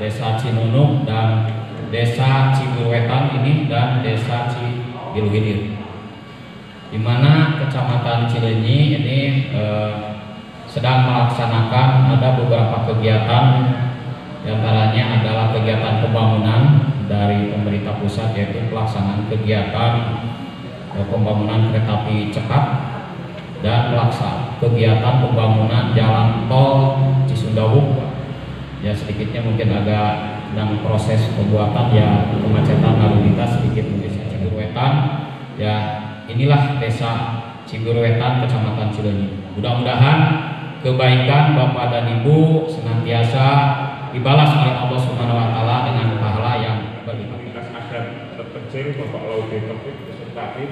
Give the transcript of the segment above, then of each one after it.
Desa Cinunuk dan Desa Ciburuwetan ini dan Desa Cibiluhilir, di mana Kecamatan Cileunyi ini sedang melaksanakan ada beberapa kegiatan, diantaranya adalah kegiatan pembangunan dari pemerintah pusat, yaitu pelaksanaan kegiatan pembangunan kereta api cepat dan pelaksanaan kegiatan pembangunan jalan tol Cisumdawu. Ya, sedikitnya mungkin agak dalam proses pembuatan, ya kemacetan lalu lintas sedikit di Desa Ciburuwetan. Ya, inilah Desa Ciburuwetan, Kecamatan Cileunyi. Mudah-mudahan kebaikan Bapak dan Ibu senantiasa dibalas oleh Allah Subhanahu wa taala dengan pahala yang berlipat. Adat terpencil Bapak Laude Topik beserta tim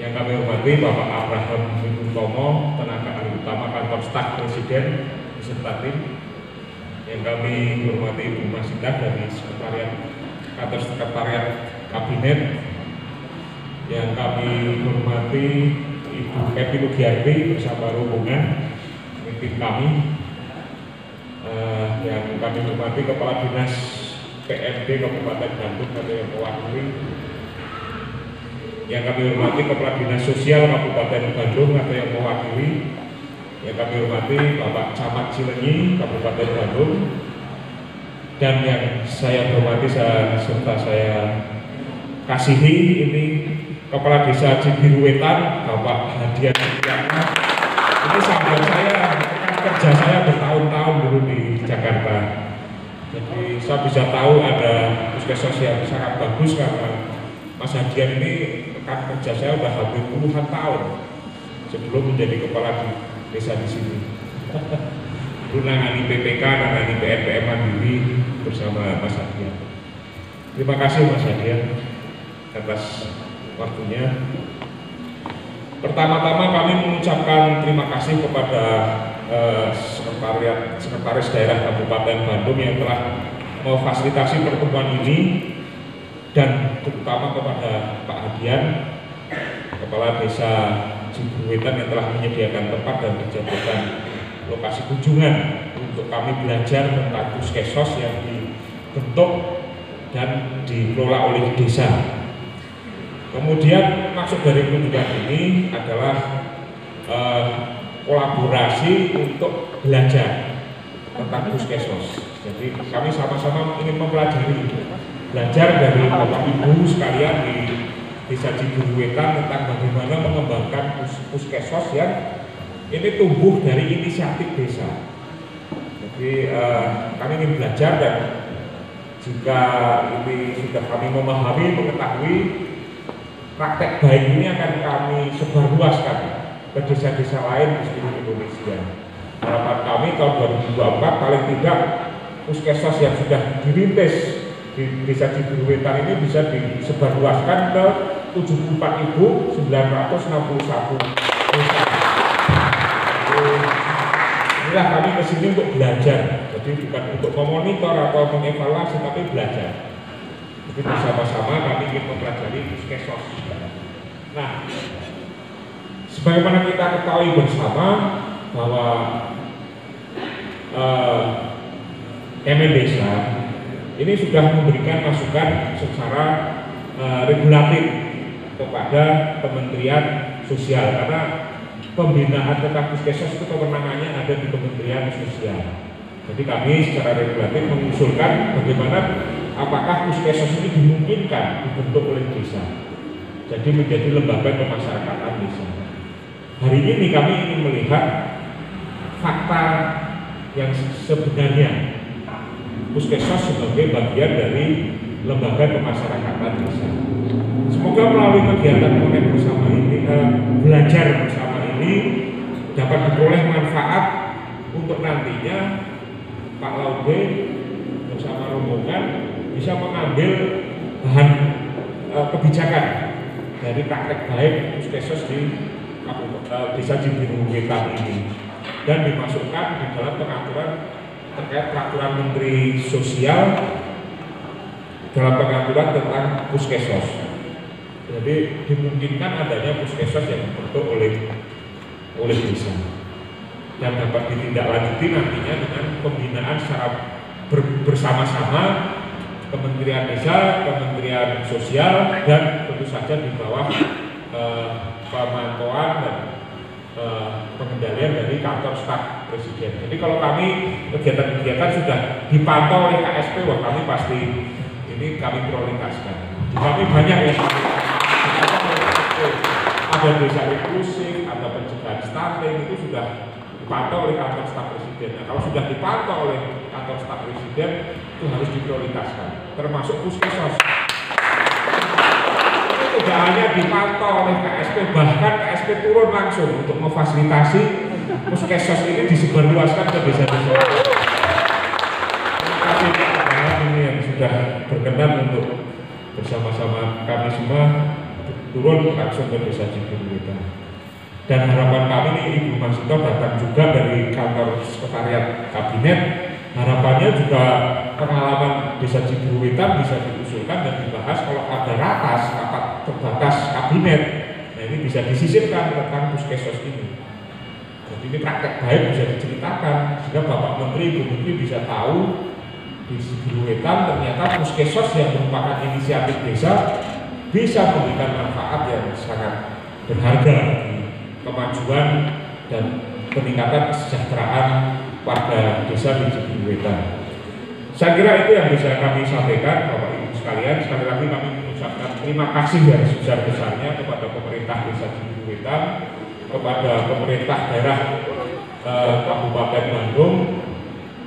yang kami hormati, Bapak Abraham Wibowo, tenaga ahli utama kantor staf Presiden beserta tim yang kami hormati, Ibu Masidah dari kantor sekretariat kabinet, yang kami hormati Ibu Epi Lugiarti bersama rombongan pemimpin kami, yang kami hormati Kepala Dinas PMD Kabupaten Bandung atau yang mewakili, yang kami hormati Kepala Dinas Sosial Kabupaten Bandung atau yang mewakili, yang kami hormati Bapak Camat Cileunyi Kabupaten Bandung, dan yang saya hormati serta saya kasihi ini Kepala Desa Cibiruwetan Bapak Hadian Suryana. Ini sahabat saya, kerja saya bertahun-tahun dulu di Jakarta, jadi saya bisa tahu ada puskesmas yang sangat bagus karena Mas Hadian ini rekan kerja saya sudah hampir puluhan tahun sebelum menjadi kepala desa di sini. Dulu nangani PPK, nangani PNPM Mandiri bersama Mas Hadian. Terima kasih Mas Hadian atas waktunya. Pertama-tama kami mengucapkan terima kasih kepada Sekretaris Daerah Kabupaten Bandung yang telah memfasilitasi pertemuan ini, dan terutama kepada Pak Hadian, Kepala Desa Ciburuwetan, yang telah menyediakan tempat dan menjadikan lokasi kunjungan untuk kami belajar tentang puskesmas yang dibentuk dan dikelola oleh desa. Kemudian maksud dari kunjungan ini adalah kolaborasi untuk belajar tentang puskesmas. Jadi kami sama-sama ingin mempelajari, belajar dari Bapak Ibu sekalian di Desa Ciburuwetan tentang bagaimana mengembangkan puskesmas yang ini tumbuh dari inisiatif desa. Jadi Jadi kami ingin belajar, dan jika ini sudah kami memahami, mengetahui, praktek baik ini akan kami sebarluaskan ke desa-desa lain di seluruh Indonesia. Harapan kami tahun 2024 paling tidak puskesmas yang sudah dirintis di Desa Cibiruwetan ini bisa disebarluaskan ke 74.961 desa. Inilah kami kesini untuk belajar, jadi bukan untuk memonitor atau mengevaluasi, tapi belajar. Jadi bersama-sama kami ingin mempelajari puskesmas. Nah, sebagaimana kita ketahui bersama bahwa Kemen Desa ini sudah memberikan masukan secara regulatif kepada Kementerian Sosial, karena pembinaan tentang puskesmas itu kewenangannya ada di Kementerian Sosial. Jadi kami secara regulatif mengusulkan bagaimana apakah puskesmas ini dimungkinkan dibentuk oleh desa, jadi menjadi lembaga kemasyarakatan desa. Hari ini kami ingin melihat fakta yang sebenarnya puskesmas sebagai bagian dari lembaga kemasyarakatan desa. Semoga melalui kegiatan connect bersama ini, belajar bersama ini dapat diperoleh manfaat untuk nantinya Pak Laude bersama rombongan bisa mengambil bahan kebijakan dari praktek baik puskesmas di Desa Cibiruwetan ini, dan dimasukkan di dalam pengaturan terkait peraturan Menteri Sosial dalam pengaturan tentang puskesmas. Jadi dimungkinkan adanya puskesmas yang dibentuk oleh desa dan dapat ditindaklanjuti nantinya dengan pembinaan secara bersama-sama Kementerian Desa, Kementerian Sosial, dan tentu saja di bawah pemantauan dan pengendalian dari kantor staf presiden. Jadi kalau kami kegiatan-kegiatan sudah dipantau oleh KSP, wah kami pasti ini kami prioritaskan. Kami banyak yang ada desa inklusif, ada pencegahan stunting, itu sudah dipantau oleh kantor staf presiden. Nah, kalau sudah dipantau oleh kantor staf presiden, itu harus diprioritaskan, termasuk puskesmas. Tidak hanya dipantau oleh KSP, bahkan KSP turun langsung untuk memfasilitasi puskesmas ini disebarluaskan ke desa-desa. Terima kasih Pak ini yang sudah berkenan untuk bersama-sama kami semua turun langsung ke Desa Cibiruwetan. Dan harapan kami ini Ibu Masito datang juga dari kantor sekretariat kabinet. Harapannya juga pengalaman Desa Cibiruwetan bisa diusulkan dan dibahas kalau ada rapat terbatas kabinet. Nah ini bisa disisipkan tentang puskesmas ini. Jadi ini praktek baik bisa diceritakan sehingga Bapak Menteri, Ibu Menteri bisa tahu di Cibiruwetan ternyata puskesmas yang merupakan inisiatif desa bisa memberikan manfaat yang sangat berharga bagi kemajuan dan peningkatan kesejahteraan warga desa di Cibiruwetan. Saya kira itu yang bisa kami sampaikan Bapak Ibu sekalian. Sekali lagi kami mengucapkan terima kasih yang sebesar-besarnya kepada pemerintah Desa Cibiruwetan, kepada pemerintah daerah Kabupaten Bandung,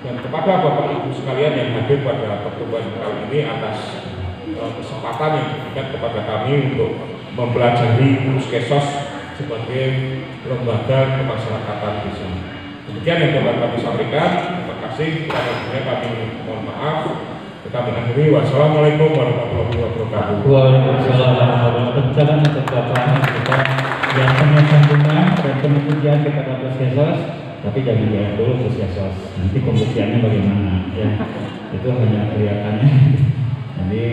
dan kepada Bapak Ibu sekalian yang hadir pada pertemuan kali ini atas kesempatan yang diberikan kepada kami untuk mempelajari puskesmas sebagai lembaga kemasyarakatan desa. Demikian yang dapat kami sampaikan. Terima kasih. Kami mohon maaf. Kami akhiri. Wassalamualaikum warahmatullahi wabarakatuh. Waalaikumsalam warahmatullahi wabarakatuh. Untuk Bapak kita yang penuh sambungan dan penuh pujian kepada puskesmas, tapi jangan jawab dulu puskesmas. Nanti pembuktiannya bagaimana? Ya, itu hanya kelihatannya. Jadi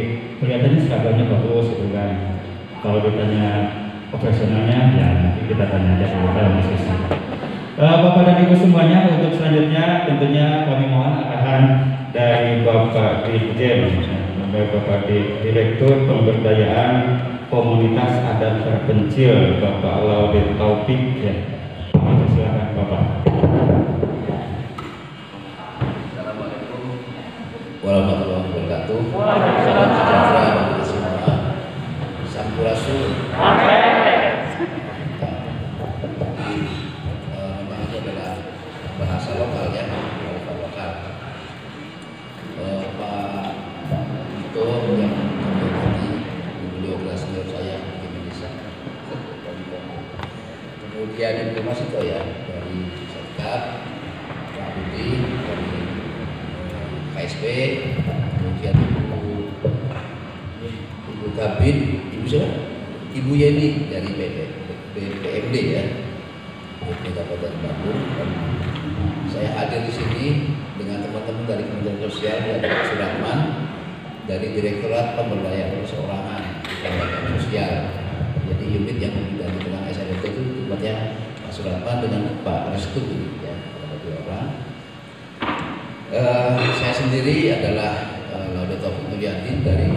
kelihatannya seragamnya bagus gitu kan. Kalau ditanya operasionalnya, ya nanti kita tanya aja kepada puskesmas. Bapak dan Ibu semuanya, untuk selanjutnya tentunya kami mohon arahan dari Bapak Dirjen, Bapak Direktur Pemberdayaan Komunitas Adat Terpencil, Bapak Laude Taufik. Ya, silakan Bapak. Assalamualaikum warahmatullahi wabarakatuh. Salam sejahtera bagi kita semua. Sampurasun. Amin. Memang itu adalah bahasa lokal ya, bahasa lokal. kemudian Ibu Mas itu ya dari Serkat, Pak Budi dari KSP, kemudian Ibu Kabin, Ibu siapa? Ibu Yeni dari BPMD ya, BPMD Kabupaten Bandung. Saya hadir di sini dengan teman-teman dari Kementerian Sosial, ada Pak Surahman dari Direktorat Pemberdayaan Perseorangan Kementerian Sosial. Jadi unit yang membidangi tentang SRT itu tempatnya Pak Surahman dengan Pak Restu ya, ada 2 orang. Saya sendiri adalah Laude Taufik Mulyadi dari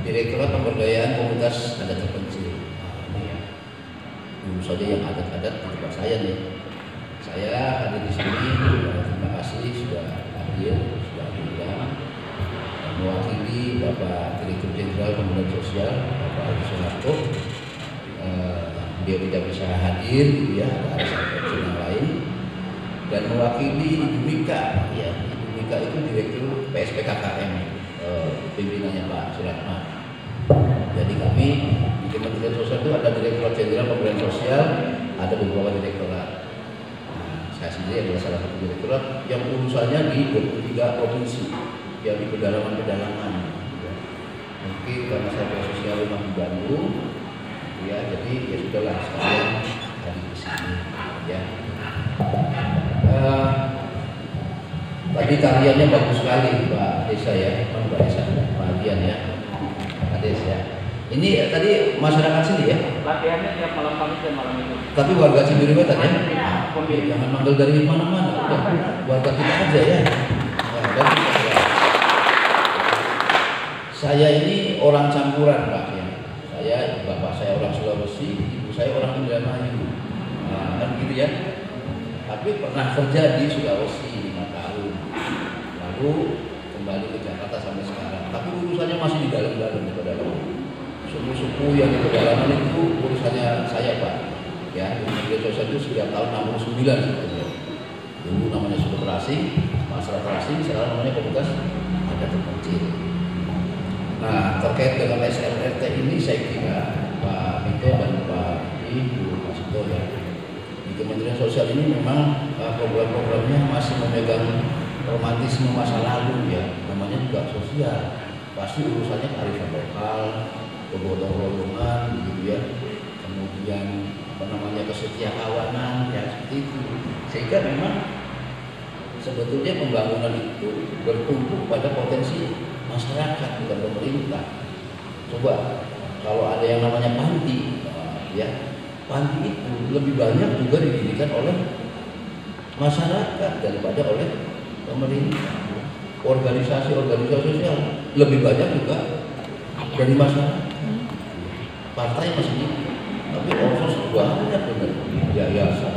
Direktorat Pemberdayaan Komunitas Adat Terpencil. Dulu saja yang adat-adat di tempat saya nih. Saya hadir di sini. Terima kasih sudah hadir, sudah diundang. Mewakili Bapak Direktur Jenderal Pemberdayaan Sosial, Bapak Agus Sunarto. Dia tidak bisa hadir, gitu ya, ada alasan yang lain. Dan mewakili Ibu Mika, ya, Ibu Mika itu Direktur PSPKKM, pimpinannya Pak Surahman. Jadi kami di Kementerian Sosial itu ada Direktorat Jenderal Pemberdayaan Sosial, ada beberapa direktorat. Saya sendiri adalah salah satu direktorat yang urusannya di 23 provinsi, yang di pedalaman-pedalaman. Ya. Mungkin karena saya sosial rumah di Bandung, ya, jadi ya sudahlah sekalian hadir di sini. Ya. Tadi tariannya bagus sekali Pak Desa ya, Pak Desa, Pak Dian ya, Pak Desa ya. Ini tadi masyarakat sini ya? Latihannya tiap malam Kamis dan malam itu. Tapi warga Cibiru tadi ya? Jangan manggil dari mana-mana, warga kita aja ya. Saya ini orang campuran Pak ya. Bapak saya orang Sulawesi, ibu saya orang Indramayu. Kan gitu ya. Tapi pernah kerja di Sulawesi 5 tahun. Lalu kembali ke Jakarta sampai sekarang. Tapi urusannya masih di dalam-dalam di pedalaman. Suku-suku yang di pedalaman itu urusannya saya Pak. Ya, Kementerian Sosial itu sejak tahun 69 sebetulnya. Dulu namanya suku terasing, masalah terasing, sekarang namanya komunitas adat terpencil. Nah, terkait dengan SRT ini saya kira Pak Vito dan Pak Ibu Mas Vito ya, di Kementerian Sosial ini memang program-programnya masih memegang romantisme masa lalu ya, namanya juga sosial. Pasti urusannya kearifan lokal, kegotong royongan gitu ya, kemudian kesetiakawanan ya seperti itu. Sehingga memang sebetulnya pembangunan itu bertumpu pada potensi masyarakat bukan pemerintah. Coba kalau ada yang namanya panti, ya panti itu lebih banyak juga didirikan oleh masyarakat daripada oleh pemerintah. Organisasi-organisasi sosial lebih banyak juga dari masyarakat. Partai masih gitu, tapi ormas banyak benar yayasan.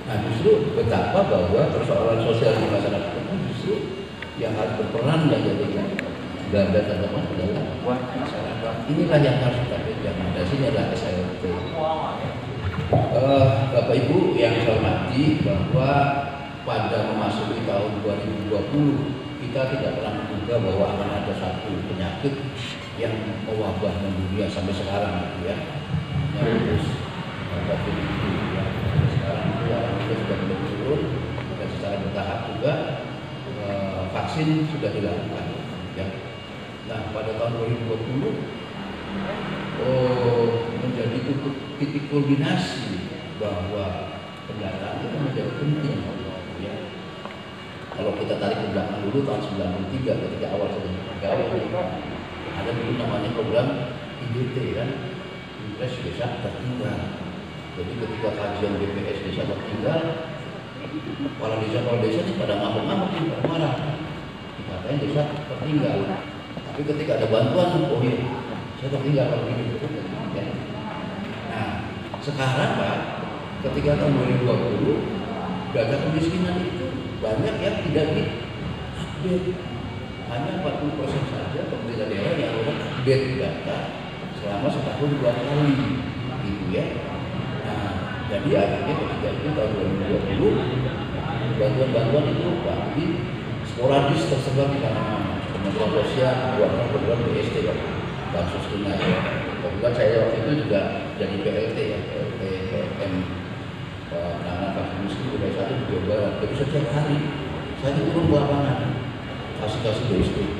Nah justru betapa bahwa persoalan sosial di masyarakat itu justru yang harus berperan dan jadi garda terdepan adalah masyarakat. Inilah yang harus kita pegang. Dari sini adalah SRT. Bapak Ibu yang saya hormati, bahwa pada memasuki tahun 2020 kita tidak pernah menduga bahwa akan ada satu penyakit yang mewabah mendunia sampai sekarang gitu ya. Terus COVID itu ya. Sekarang itu kita sudah mulai turun dan secara bertahap juga vaksin sudah dilakukan ya. Nah pada tahun 2020 menjadi titik kulminasi bahwa pendataan itu menjadi penting ya. Kalau kita tarik ke belakang dulu tahun 93 ketika awal saya bergawe ada dulu namanya program IDT kan, Impres Desa Tertinggal. Jadi ketika kajian BPS Desa Tertinggal, kepala desa ini pada ngamuk-ngamuk nih, pada marah. Dikatain desa tertinggal. Tapi ketika ada bantuan, oh iya, saya tertinggal kalau gitu. Ya. Nah, sekarang Pak, ketika tahun 2020, data kemiskinan itu banyak yang tidak di-update. Hanya 40% saja pemerintah daerah yang update data selama setahun 2 kali, gitu ya. Nah, jadi akhirnya ketika itu tahun 2020 bantuan-bantuan itu pasti sporadis tersebar di mana-mana. Kementerian Sosial membuat program BST ya, bansos tunai. Kemudian saya waktu itu juga jadi PLT ya, PLT PM setiap hari saya turun ke lapangan kasih domestik.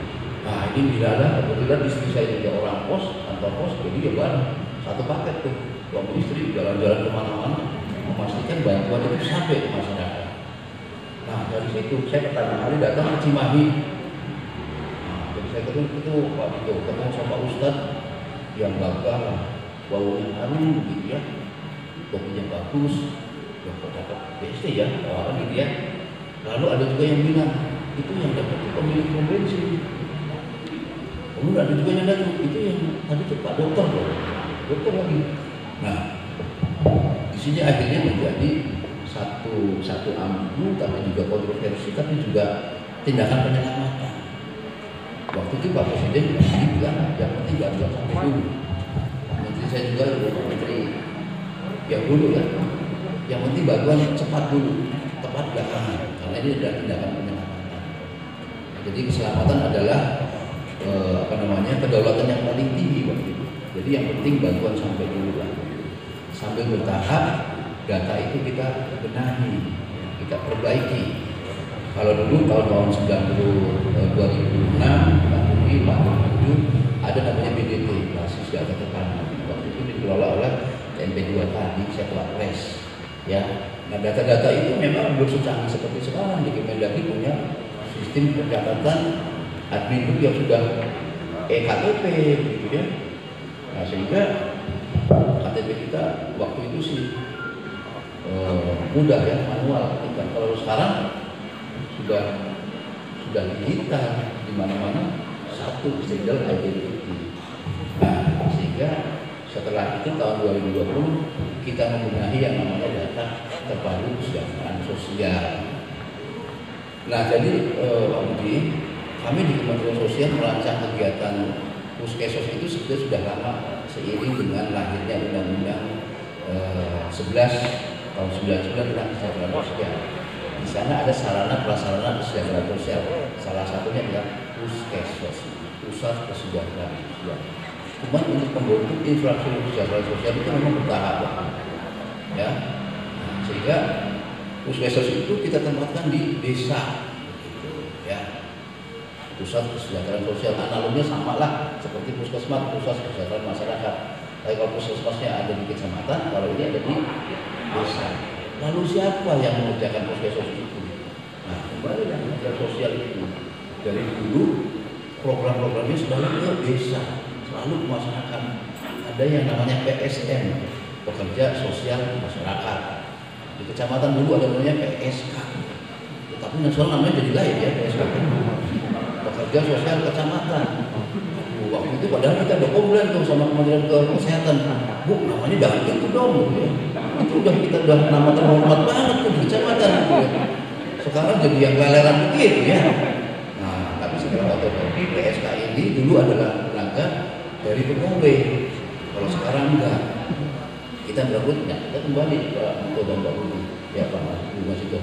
Nah ini dilala, kebetulan istri saya juga orang pos, kantor pos, jadi ya bareng satu paket tuh. Suami istri jalan-jalan kemana-mana, memastikan bantuan itu sampai ke masyarakat. Nah dari situ saya pertama kali datang ke Cimahi. Nah, jadi saya ketemu Pak Dito, ketemu sama Ustadz yang gagah, baunya harum gitu ya, kopinya bagus, yang cakep BSD ya, orang gitu ya. Lalu ada juga yang bilang itu yang dapat itu pemilik pom bensin. Kemudian ada juga yang datang itu yang tadi itu Pak Dokter loh, dokter lagi. Nah, di sini akhirnya menjadi satu ambigu, tapi juga kontroversi, tapi juga tindakan penyelamatan. Waktu itu Pak Presiden bilang yang penting bantuan sampai dulu. Menteri saya juga menteri yang dulu kan, yang penting bantuan cepat dulu, tepat belakangan, karena ini adalah tindakan penyelamatan. Jadi keselamatan adalah kedaulatan yang paling tinggi waktu itu. Jadi yang penting bantuan sampai dulu lah. Sambil bertahap data itu kita benahi, kita perbaiki. Kalau dulu tahun 2006, 47 ada namanya BDT, basis data terpadu. Waktu itu dikelola oleh TMP2 tadi, saya Wapres. Ya, nah data-data itu memang belum secanggih seperti sekarang. Di Kemendagri punya sistem pencatatan admin yang sudah EKTP, gitu ya. Nah sehingga KTP kita waktu itu sih mudah ya, manual. Kalau sekarang sudah digital, di mana-mana satu single identity. Nah, sehingga setelah itu tahun 2020 kita membenahi yang namanya data terpadu kesejahteraan sosial. Nah, jadi Pak Budi, kami di Kementerian Sosial merancang kegiatan Puskesos itu sebetulnya sudah lama seiring dengan lahirnya Undang-Undang 11 tahun 99 tentang kesejahteraan sosial. Di sana ada sarana prasarana kesejahteraan sosial. Salah satunya adalah Puskesos, Pusat Kesejahteraan Sosial. Cuma untuk membentuk infrastruktur kesejahteraan sosial itu memang bertahap, ya. Nah, sehingga Puskesos itu kita tempatkan di desa, gitu, ya. Pusat Kesejahteraan Sosial analognya sama lah seperti puskesmas, pusat kesejahteraan masyarakat. Tapi kalau puskesmasnya ada di kecamatan, kalau ini ada di desa. Lalu siapa yang mengerjakan Puskesos itu? Nah, kembali yang kerja sosial itu dari dulu program-programnya selalu ke desa, selalu ke masyarakat. Ada yang namanya PSM, pekerja sosial masyarakat. Di kecamatan dulu ada namanya PSK, tapi nasional namanya jadi lain ya, PSK. Pekerja sosial kecamatan. Waktu itu padahal kita udah komplain tuh sama Kementerian Kesehatan, Bu, namanya jangan gitu dong, gitu ya. Itu kita udah nama terhormat banget tuh di kecamatan, gitu ya. Sekarang jadi yang leleran begitu ya. Nah, tapi sekarang otomatis PSK ini dulu adalah tenaga dari pegawai. Kalau sekarang enggak, kita berikutnya kita kembali ke Pak dan Mbak Budi, ya Pak Mas itu.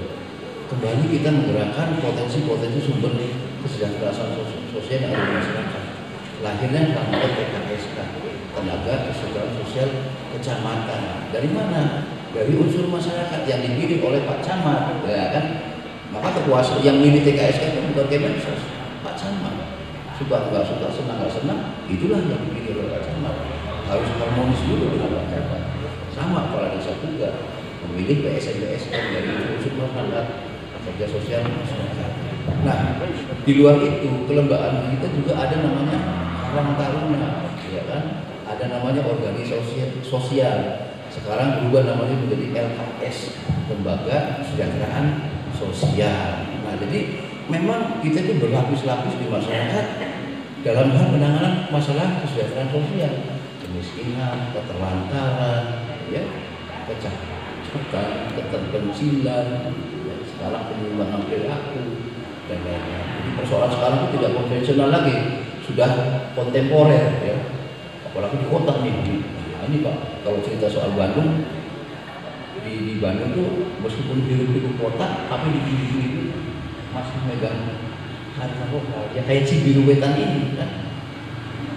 Kembali kita menggerakkan potensi-potensi sumber kesejahteraan sosial yang ada di masyarakat. Lahirnya namanya TKSK, Tenaga Kesejahteraan Sosial Kecamatan. Dari mana? Dari unsur masyarakat yang dipilih oleh Pak Camat, ya kan? Maka kekuasaan yang milih TKSK itu bukan Kemensos, Pak Camat. Suka nggak suka, senang nggak senang, itulah yang dipilih oleh Pak Camat. Harus harmonis dulu dengan Pak Camat. Sama kepala desa juga memilih PSN-PSN dari unsur masyarakat, kerja sosial masyarakat. Nah, di luar itu kelembagaan kita juga ada namanya Karang Taruna, ya kan? Ada namanya organisasi sosial. Sekarang berubah namanya menjadi LKS, Lembaga Kesejahteraan Sosial. Nah, jadi memang kita itu berlapis-lapis di masyarakat dalam hal penanganan masalah kesejahteraan sosial, kemiskinan, keterlantaran, ya, kecakupan, keterpencilan, ya, sekarang penyimpangan perilaku dan lain-lain. Jadi persoalan sekarang itu tidak konvensional lagi, sudah kontemporer, ya. Apalagi di kota nih. Nah, ini Pak, kalau cerita soal Bandung, di Bandung tuh meskipun biru kota, tapi di biru itu masih megang harga lokal. Ya kayak Cibiru Wetan ini, kan.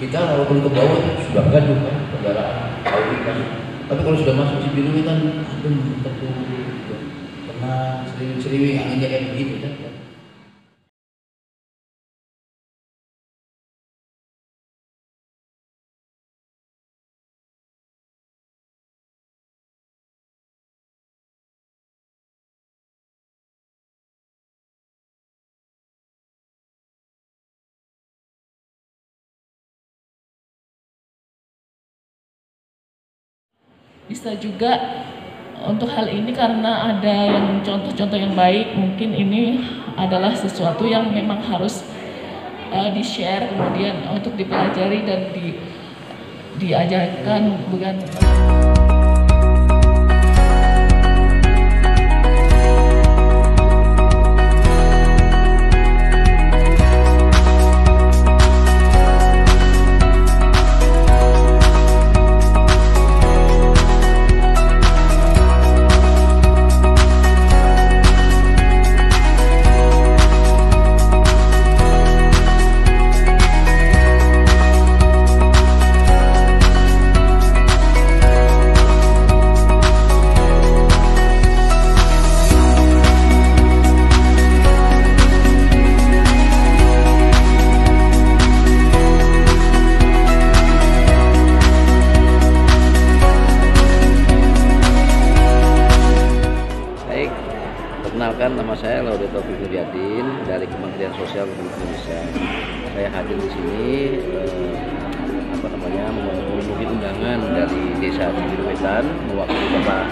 Kita walaupun ke bawah sudah gaduh kan, kendaraan Audi kan. Tapi kalau sudah masuk Cibiru Wetan, aduh, karena sering-sering anginnya kayak begitu kan. Bisa juga untuk hal ini karena ada yang contoh-contoh yang baik, mungkin ini adalah sesuatu yang memang harus di-share kemudian untuk dipelajari dan diajarkan, bukan. Perkenalkan, nama saya Laude Taufik Nuryadin dari Kementerian Sosial Republik Indonesia. Saya hadir di sini memenuhi undangan dari Desa Cibiruwetan mewakili Bapak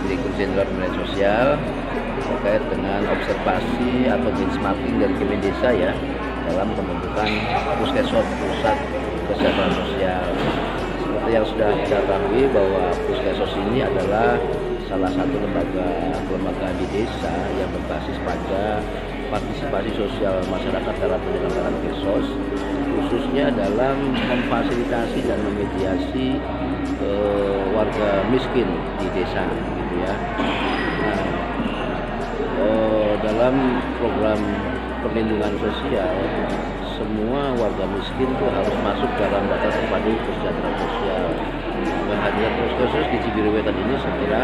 Direktur Jenderal Kementerian Sosial terkait dengan observasi atau benchmarking dari Kemendesa ya dalam pembentukan Puskesmas Pusat Kesejahteraan Sosial. Seperti yang sudah kita ketahui bahwa Puskesmas ini adalah salah satu lembaga di desa yang berbasis pada partisipasi sosial masyarakat dalam penyelenggaraan Kesos, khususnya dalam memfasilitasi dan memediasi warga miskin di desa, gitu ya. Nah, dalam program perlindungan sosial, semua warga miskin itu harus masuk dalam data terpadu kesejahteraan sosial. Kehadiran Puskesmas di Cibiruwetan ini saya kira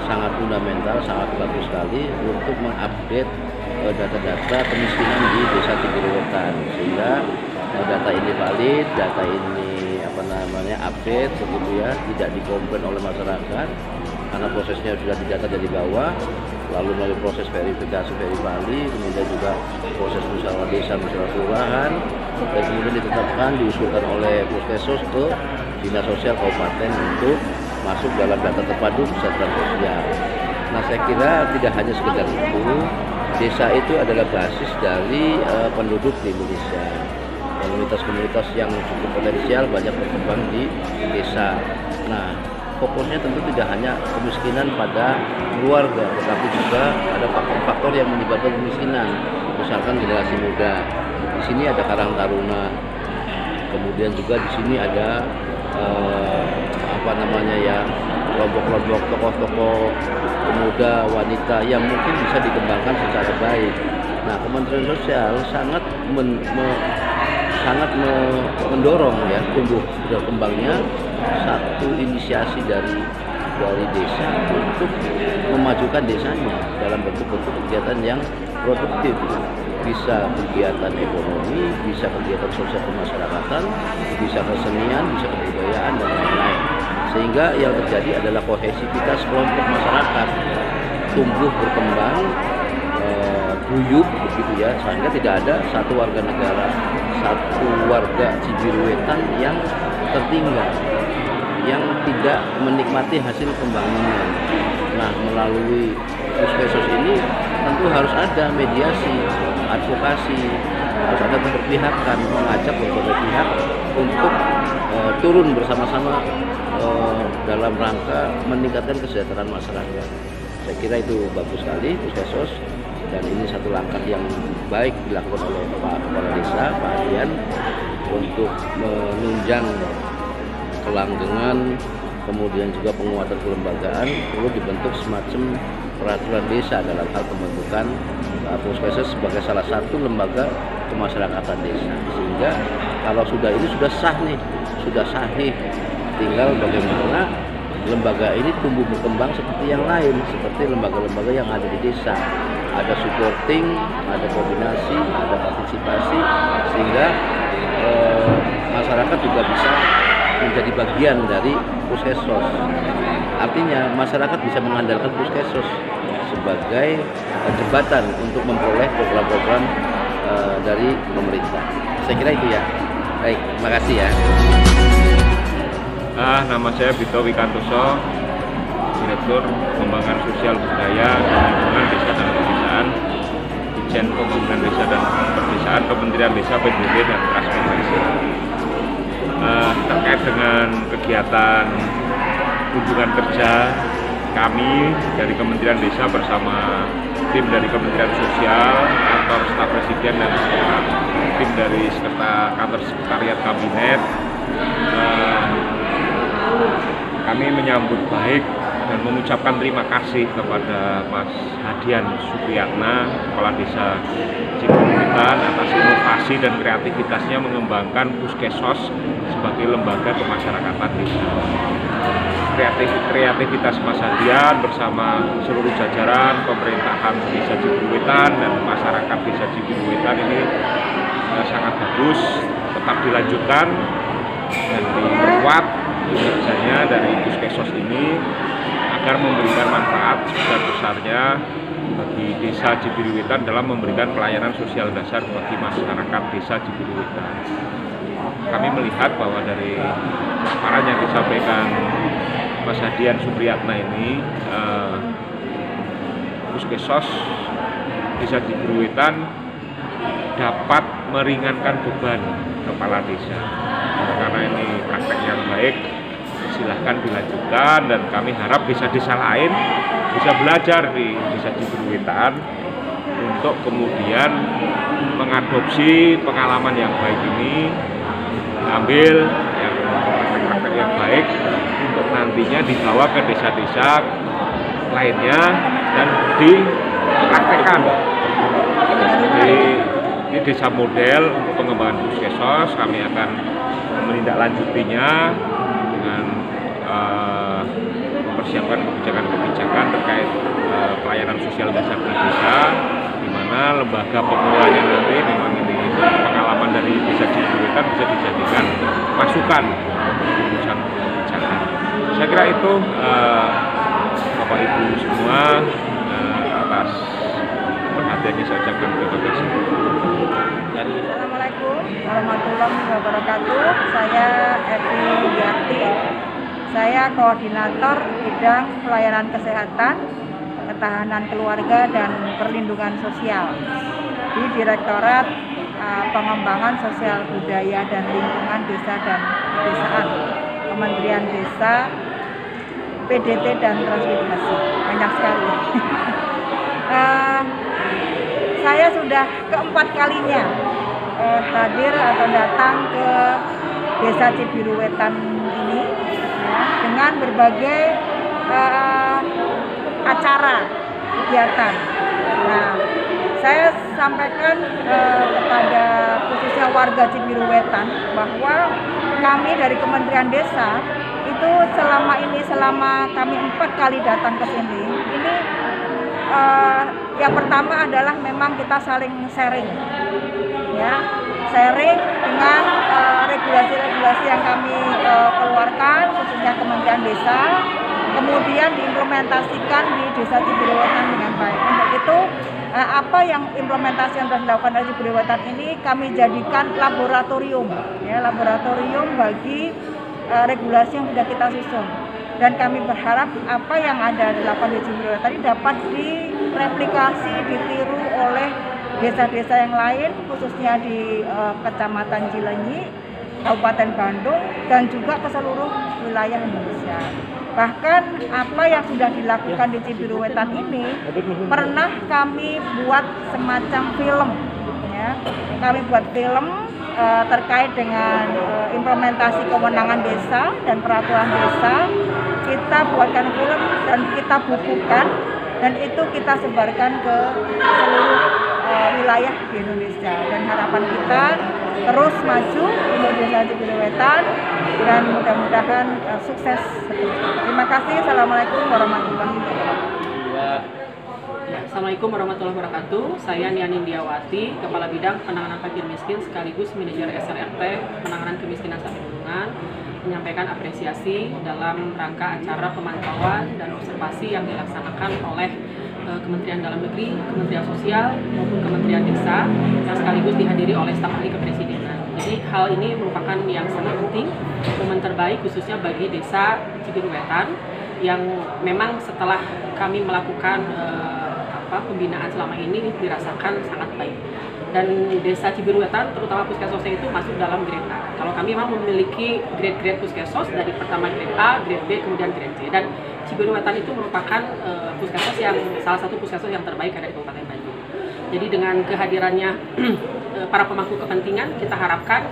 sangat fundamental, sangat bagus sekali untuk mengupdate data-data kemiskinan di Desa Cibiruwetan, sehingga data ini valid, data ini update begitu ya, tidak dikomplain oleh masyarakat karena prosesnya sudah didata dari bawah, lalu melalui proses verifikasi verifali, kemudian juga proses musyawarah desa, musyawarah kelurahan, dan kemudian ditetapkan diusulkan oleh Puskesmas ke Dinas Sosial Kabupaten untuk masuk dalam data terpadu kesejahteraan sosial. Nah, saya kira tidak hanya sekedar itu, desa itu adalah basis dari penduduk di Indonesia. Komunitas-komunitas yang cukup potensial banyak berkembang di desa. Nah, fokusnya tentu tidak hanya kemiskinan pada keluarga, tetapi juga ada faktor-faktor yang menyebabkan kemiskinan. Misalkan generasi muda. Di sini ada Karang Taruna. Kemudian juga di sini ada kelompok-kelompok tokoh-tokoh pemuda, wanita yang mungkin bisa dikembangkan secara baik. Nah, Kementerian Sosial sangat mendorong ya tumbuh berkembangnya satu inisiasi dari desa untuk memajukan desanya dalam bentuk-bentuk kegiatan yang produktif, bisa kegiatan ekonomi, bisa kegiatan sosial kemasyarakatan, bisa kesenian, bisa kebudayaan dan lain-lain. Sehingga yang terjadi adalah kohesivitas kelompok masyarakat tumbuh berkembang, guyup begitu ya, sehingga tidak ada satu warga negara, satu warga Cibiruwetan yang tertinggal, yang tidak menikmati hasil pembangunan. Nah, melalui Puskesmas ini tentu harus ada mediasi, advokasi, harus ada keberpihakan, mengajak berbagai pihak untuk turun bersama-sama dalam rangka meningkatkan kesejahteraan masyarakat. Saya kira itu bagus sekali Puskesmas, dan ini satu langkah yang baik dilakukan oleh Pak Kepala Desa, Pak Adian, untuk menunjang kelanggengan, kemudian juga penguatan kelembagaan. Perlu dibentuk semacam peraturan desa dalam hal pembentukan Puskesmas sebagai salah satu lembaga kemasyarakatan desa, sehingga kalau sudah ini sudah sah nih, sudah sahih, tinggal bagaimana lembaga ini tumbuh berkembang seperti yang lain, seperti lembaga-lembaga yang ada di desa. Ada supporting, ada koordinasi, ada partisipasi, sehingga masyarakat juga bisa menjadi bagian dari Puskesos. Artinya masyarakat bisa mengandalkan Puskesos sebagai jembatan untuk memperoleh program-program dari pemerintah. Saya kira itu ya. Baik, terima kasih ya. Nama saya Bito Wikantoso, Direktur Pengembangan Sosial Budaya dan Lingkungan Desa dan Pedesaan, Ditjen Pembangunan Desa dan Pedesaan, Kementerian Desa, PDB dan Transmigrasi. Terkait dengan kegiatan kunjungan kerja kami dari Kementerian Desa bersama tim dari Kementerian Sosial, kantor staf presiden dan tim dari kantor sekretariat kabinet, kami menyambut baik dan mengucapkan terima kasih kepada Mas Hadian Supriyatna, Kepala Desa Cibiruwetan, atas inovasi dan kreativitasnya mengembangkan Puskesos sebagai lembaga kemasyarakatan desa. Kreativitas Mas Hadian bersama seluruh jajaran pemerintahan Desa Cibiruwetan dan masyarakat Desa Cibiruwetan ini sangat bagus, tetap dilanjutkan dan diperkuat kinerjanya dari Puskesos ini agar memberikan manfaat sebesar-besarnya bagi Desa Cibiruwetan dalam memberikan pelayanan sosial dasar bagi masyarakat Desa Cibiruwetan. Kami melihat bahwa dari paparan yang disampaikan Mas Hadian Supriyatna ini, Puskesos Desa Cibiruwetan dapat meringankan beban kepala desa. Karena ini praktek yang baik, silahkan dilanjutkan, dan kami harap desa-desa lain bisa belajar di Desa Cibiruwetan untuk kemudian mengadopsi pengalaman yang baik ini, ambil yang praktek-praktek yang baik untuk nantinya dibawa ke desa-desa lainnya dan dipraktekkan di desa model untuk pengembangan Puskesos. Kami akan menindaklanjutinya dengan mempersiapkan kebijakan-kebijakan terkait pelayanan sosial dasar di desa, di mana lembaga pengelolanya nanti memang ini pengalaman dari Desa Cibiruwetan bisa dijadikan masukan urusan kebijakan. Saya kira itu Bapak Ibu semua, atas perhatiannya saya ucapkan terima kasih. Assalamualaikum warahmatullahi wabarakatuh. Saya Evi Widiarti. Saya koordinator bidang pelayanan kesehatan, ketahanan keluarga dan perlindungan sosial di Direktorat Pengembangan Sosial Budaya dan Lingkungan Desa dan Pedesaan, Kementerian Desa, PDT dan Transmigrasi. Banyak sekali. Saya sudah keempat kalinya hadir atau datang ke Desa Cibiruwetan ini ya, dengan berbagai acara kegiatan. Nah, saya sampaikan kepada khususnya warga Cibiruwetan bahwa kami dari Kementerian Desa itu selama kami 4 kali datang ke sini, ini yang pertama adalah memang kita saling sharing, ya, sharing dengan regulasi-regulasi yang kami keluarkan khususnya Kementerian Desa, kemudian diimplementasikan di Desa Cibiruwetan dengan baik. Untuk itu apa yang implementasi yang sudah dilakukan dari Cibiruwetan ini kami jadikan laboratorium, ya, laboratorium bagi regulasi yang sudah kita susun. Dan kami berharap apa yang ada dilakukan di Cibiruwetan ini dapat direplikasi, ditiru oleh desa-desa yang lain, khususnya di Kecamatan Cilenyi, Kabupaten Bandung, dan juga ke seluruh wilayah Indonesia. Bahkan apa yang sudah dilakukan di Cibiruwetan ini pernah kami buat semacam film, ya. Kami buat film terkait dengan implementasi kewenangan desa dan peraturan desa. Kita buatkan film dan kita bukukan, dan itu kita sebarkan ke seluruh wilayah di Indonesia. Dan harapan kita terus maju untuk Desa Cibiruwetan dan mudah-mudahan sukses seterusnya. Terima kasih. Assalamualaikum warahmatullahi wabarakatuh. Assalamualaikum warahmatullahi wabarakatuh. Saya Niani Indiawati, Kepala Bidang Penanganan Fakir Miskin sekaligus Manajer SRRT Penanganan Kemiskinan Sampai Lingkungan, menyampaikan apresiasi dalam rangka acara pemantauan dan observasi yang dilaksanakan oleh Kementerian Dalam Negeri, Kementerian Sosial maupun Kementerian Desa yang sekaligus dihadiri oleh staf ahli kepresidenan. Jadi hal ini merupakan yang sangat penting, momen terbaik khususnya bagi Desa Cibiruwetan yang memang setelah kami melakukan pembinaan selama ini dirasakan sangat baik. Dan Desa Cibiruwetan, terutama puskesosnya itu masuk dalam grade A. Kalau kami memang memiliki grade-grade puskesos dari pertama grade A, grade B, kemudian grade C. Dan Cibiruwetan itu merupakan puskesos yang salah satu puskesos yang terbaik ada di Kabupaten Bandung. Jadi dengan kehadirannya para pemangku kepentingan, kita harapkan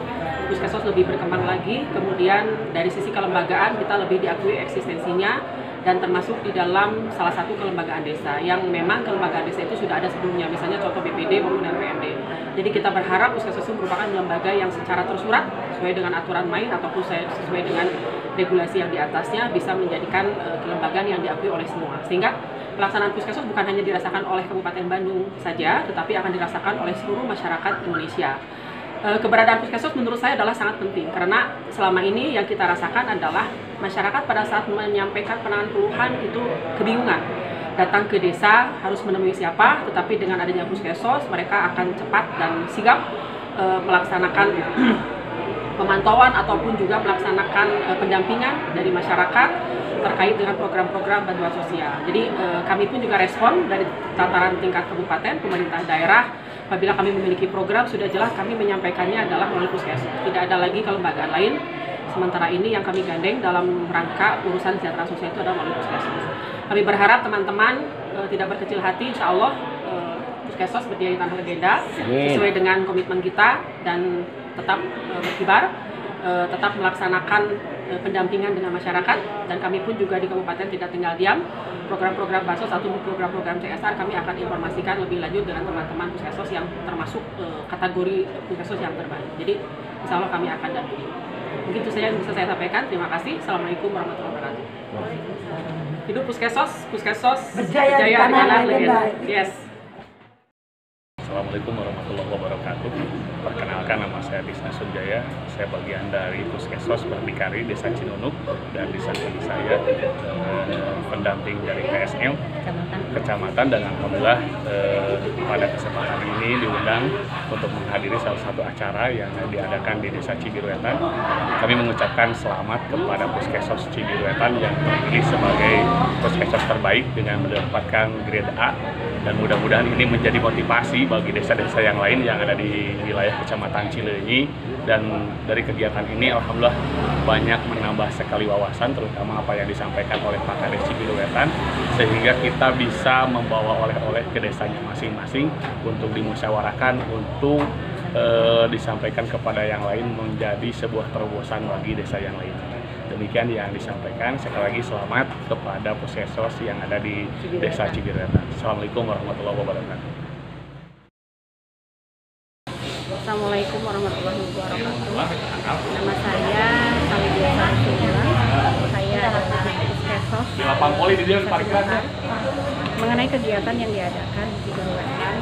puskesos lebih berkembang lagi. Kemudian dari sisi kelembagaan kita lebih diakui eksistensinya, dan termasuk di dalam salah satu kelembagaan desa yang memang kelembagaan desa itu sudah ada sebelumnya, misalnya contoh BPD maupun LPMD. Jadi kita berharap puskesmas itu merupakan lembaga yang secara tersurat sesuai dengan aturan main ataupun sesuai dengan regulasi yang di atasnya bisa menjadikan kelembagaan yang diakui oleh semua, sehingga pelaksanaan puskesmas bukan hanya dirasakan oleh Kabupaten Bandung saja, tetapi akan dirasakan oleh seluruh masyarakat Indonesia. Keberadaan puskesmas menurut saya adalah sangat penting karena selama ini yang kita rasakan adalah masyarakat pada saat menyampaikan penanganan keluhan itu kebingungan. Datang ke desa harus menemui siapa, tetapi dengan adanya puskesmas mereka akan cepat dan sigap melaksanakan pemantauan ataupun juga melaksanakan pendampingan dari masyarakat terkait dengan program-program bantuan sosial. Jadi kami pun juga respon dari tataran tingkat kabupaten, pemerintah daerah. Apabila kami memiliki program, sudah jelas kami menyampaikannya adalah melalui puskesmas. Tidak ada lagi kelembagaan lain. Sementara ini yang kami gandeng dalam rangka urusan kesejahteraan sosial itu adalah melalui puskesmas. Kami berharap teman-teman tidak berkecil hati, insya Allah puskesmas berdiri di tanah legenda sesuai dengan komitmen kita dan tetap berkibar, tetap melaksanakan pendampingan dengan masyarakat, dan kami pun juga di kabupaten tidak tinggal diam. Program-program bansos atau program-program CSR kami akan informasikan lebih lanjut dengan teman-teman puskesmas yang termasuk kategori puskesmas yang terbaik. Jadi insya Allah kami akan dampingi. Begitu saja yang bisa saya sampaikan. Terima kasih. Assalamualaikum warahmatullahi wabarakatuh. Hidup puskesmas, puskesmas berjaya di tanah legenda. Yes. Assalamualaikum warahmatullahi wabarakatuh. Perkenalkan, nama saya Disna Sunjaya. Saya bagian dari Puskesmas Berdikari Desa Cinunuk, dan di samping saya pendamping dari PSM Kecamatan, dan alhamdulillah pada kesempatan ini diundang untuk menghadiri salah satu acara yang diadakan di Desa Cibiruwetan. Kami mengucapkan selamat kepada Puskesmas Cibiruwetan yang terpilih sebagai puskesmas terbaik dengan mendapatkan grade A, dan mudah-mudahan ini menjadi motivasi bagi desa-desa yang lain yang ada di wilayah Kecamatan Cileunyi. Dan dari kegiatan ini alhamdulillah banyak menambah sekali wawasan, terutama apa yang disampaikan oleh Pak Kades Cibiruwetan, sehingga kita bisa membawa oleh-oleh ke desanya masing-masing untuk dimusyawarahkan, untuk disampaikan kepada yang lain, menjadi sebuah terobosan bagi desa yang lain. Demikian yang disampaikan. Sekali lagi selamat kepada puskesmas yang ada di Desa Cibiruwetan. Assalamualaikum warahmatullahi wabarakatuh. Assalamualaikum warahmatullahi wabarakatuh. Nama saya Samidia Sarasula. Saya adalah puskesmas mengenai kegiatan yang diadakan di Cibiruwetan.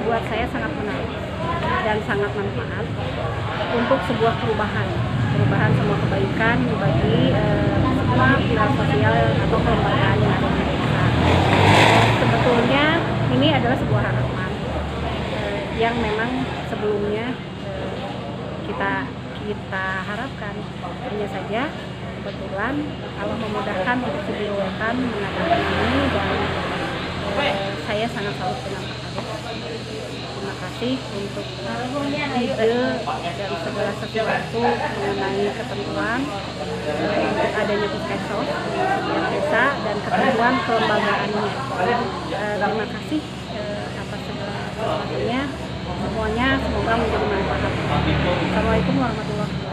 Buat saya sangat menarik dan sangat manfaat untuk sebuah perubahan semua kebaikan bagi semua pilar sosial atau kelembagaan yang ada di desa. Sebetulnya ini adalah sebuah harapan yang memang sebelumnya kita harapkan. Hanya saja kebetulan Allah memudahkan untuk Cibiruwetan mengadakan ini, dan saya sangat salut dengan Pak Kades. Terima kasih untuk ide dan segala sesuatu mengenai ketentuan untuk adanya puskesmas di setiap desa dan ketentuan kelembagaannya. Terima kasih atas segala sesuatunya. Semuanya semoga menjadi manfaat. Assalamualaikum warahmatullahi wabarakatuh.